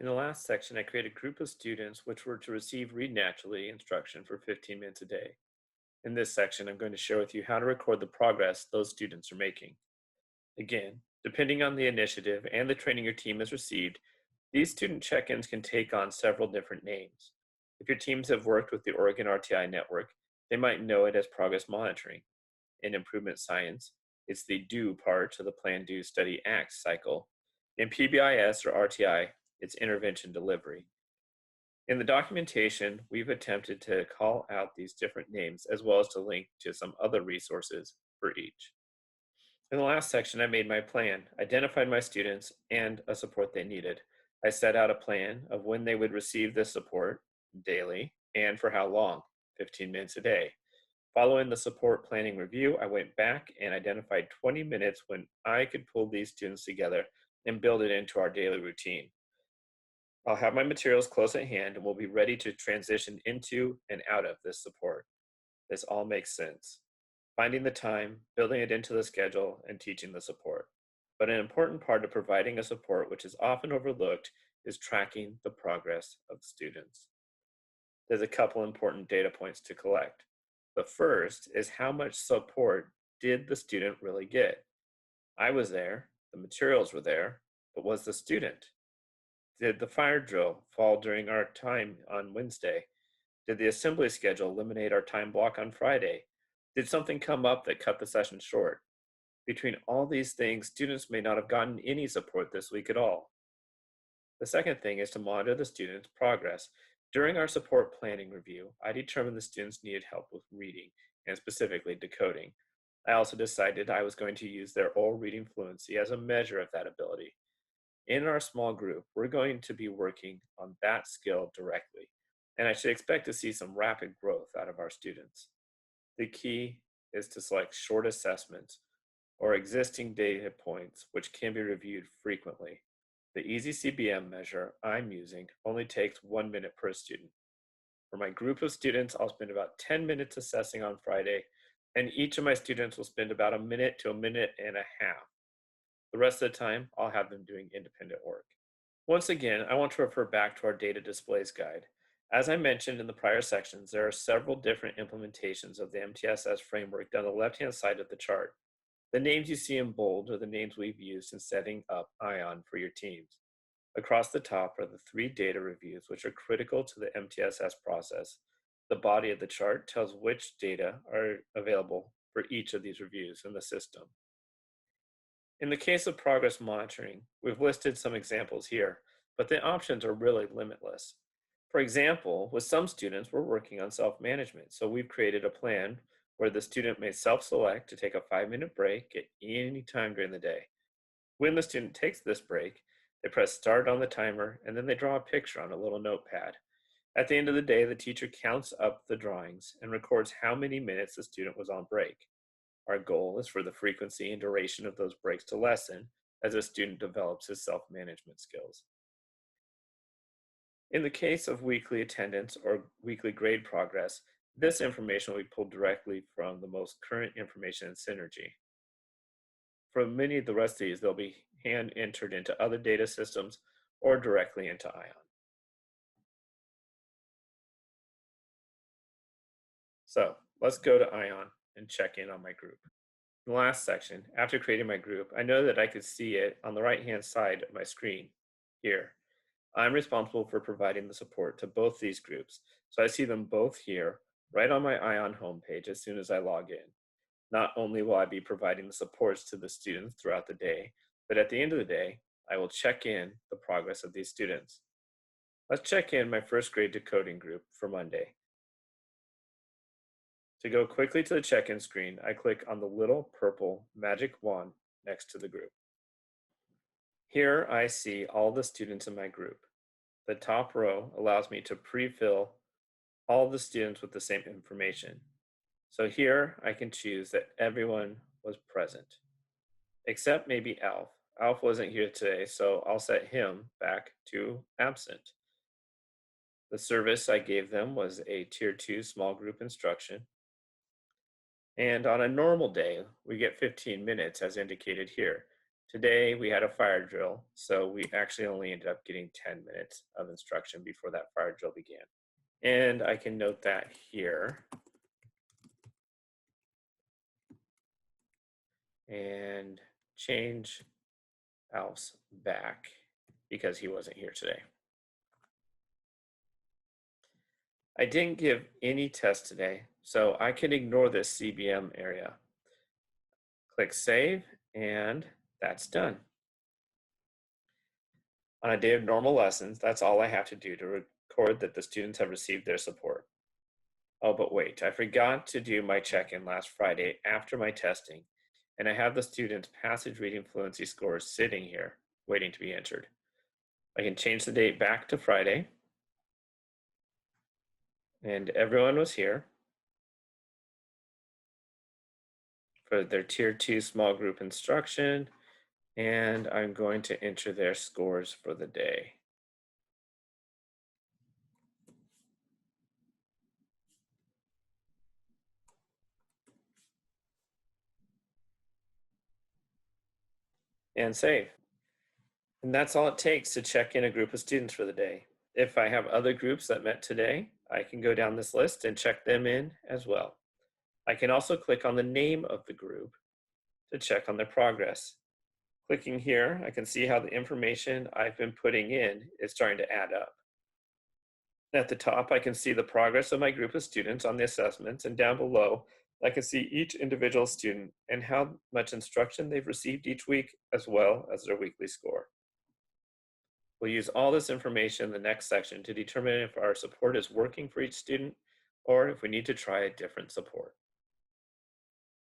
In the last section, I created a group of students which were to receive Read Naturally instruction for 15 minutes a day. In this section, I'm going to share with you how to record the progress those students are making. Again, depending on the initiative and the training your team has received, these student check-ins can take on several different names. If your teams have worked with the Oregon RTI network, they might know it as progress monitoring. In improvement science, it's the do part of the plan, do, study, act cycle. In PBIS or RTI, it's intervention delivery. In the documentation, we've attempted to call out these different names as well as to link to some other resources for each. In the last section, I made my plan, identified my students and a support they needed. I set out a plan of when they would receive this support daily and for how long, 15 minutes a day. Following the support planning review, I went back and identified 20 minutes when I could pull these students together and build it into our daily routine. I'll have my materials close at hand and we'll be ready to transition into and out of this support. This all makes sense. Finding the time, building it into the schedule, and teaching the support. But an important part of providing a support, which is often overlooked, is tracking the progress of students. There's a couple important data points to collect. The first is how much support did the student really get? I was there, the materials were there, but was the student? Did the fire drill fall during our time on Wednesday? Did the assembly schedule eliminate our time block on Friday? Did something come up that cut the session short? Between all these things, students may not have gotten any support this week at all. The second thing is to monitor the students' progress. During our support planning review, I determined the students needed help with reading, and specifically decoding. I also decided I was going to use their oral reading fluency as a measure of that ability. In our small group, we're going to be working on that skill directly, and I should expect to see some rapid growth out of our students. The key is to select short assessments or existing data points which can be reviewed frequently. The Easy CBM measure I'm using only takes 1 minute per student. For my group of students, I'll spend about 10 minutes assessing on Friday, and each of my students will spend about a minute to a minute and a half. The rest of the time, I'll have them doing independent work. Once again, I want to refer back to our data displays guide. As I mentioned in the prior sections, there are several different implementations of the MTSS framework down the left-hand side of the chart. The names you see in bold are the names we've used in setting up ION for your teams. Across the top are the 3 data reviews, which are critical to the MTSS process. The body of the chart tells which data are available for each of these reviews in the system. In the case of progress monitoring, we've listed some examples here, but the options are really limitless. For example, with some students, we're working on self-management, so we've created a plan where the student may self-select to take a 5-minute break at any time during the day. When the student takes this break, they press start on the timer and then they draw a picture on a little notepad. At the end of the day, the teacher counts up the drawings and records how many minutes the student was on break. Our goal is for the frequency and duration of those breaks to lessen as a student develops his self-management skills. In the case of weekly attendance or weekly grade progress, this information will be pulled directly from the most current information in Synergy. For many of the rest of these, they'll be hand entered into other data systems or directly into ION. So let's go to ION and check in on my group. In the last section, after creating my group, I know that I could see it on the right-hand side of my screen here. I'm responsible for providing the support to both these groups, so I see them both here right on my ION homepage as soon as I log in. Not only will I be providing the supports to the students throughout the day, but at the end of the day, I will check in the progress of these students. Let's check in my first grade decoding group for Monday. To go quickly to the check-in screen, I click on the little purple magic wand next to the group. Here I see all the students in my group. The top row allows me to pre-fill all the students with the same information. So here I can choose that everyone was present, except maybe Alf. Alf wasn't here today, so I'll set him back to absent. The service I gave them was a tier 2 small group instruction. And on a normal day, we get 15 minutes as indicated here. Today we had a fire drill, so we actually only ended up getting 10 minutes of instruction before that fire drill began. And I can note that here and change Alf's back because he wasn't here today. I didn't give any tests today, so I can ignore this CBM area. Click Save, and that's done. On a day of normal lessons, that's all I have to do to record that the students have received their support. Oh, but wait, I forgot to do my check-in last Friday after my testing, and I have the students' passage reading fluency scores sitting here, waiting to be entered. I can change the date back to Friday, and everyone was here for their Tier 2 small group instruction, and I'm going to enter their scores for the day. And save. And that's all it takes to check in a group of students for the day. If I have other groups that met today, I can go down this list and check them in as well. I can also click on the name of the group to check on their progress. Clicking here, I can see how the information I've been putting in is starting to add up. At the top, I can see the progress of my group of students on the assessments, and down below, I can see each individual student and how much instruction they've received each week, as well as their weekly score. We'll use all this information in the next section to determine if our support is working for each student or if we need to try a different support.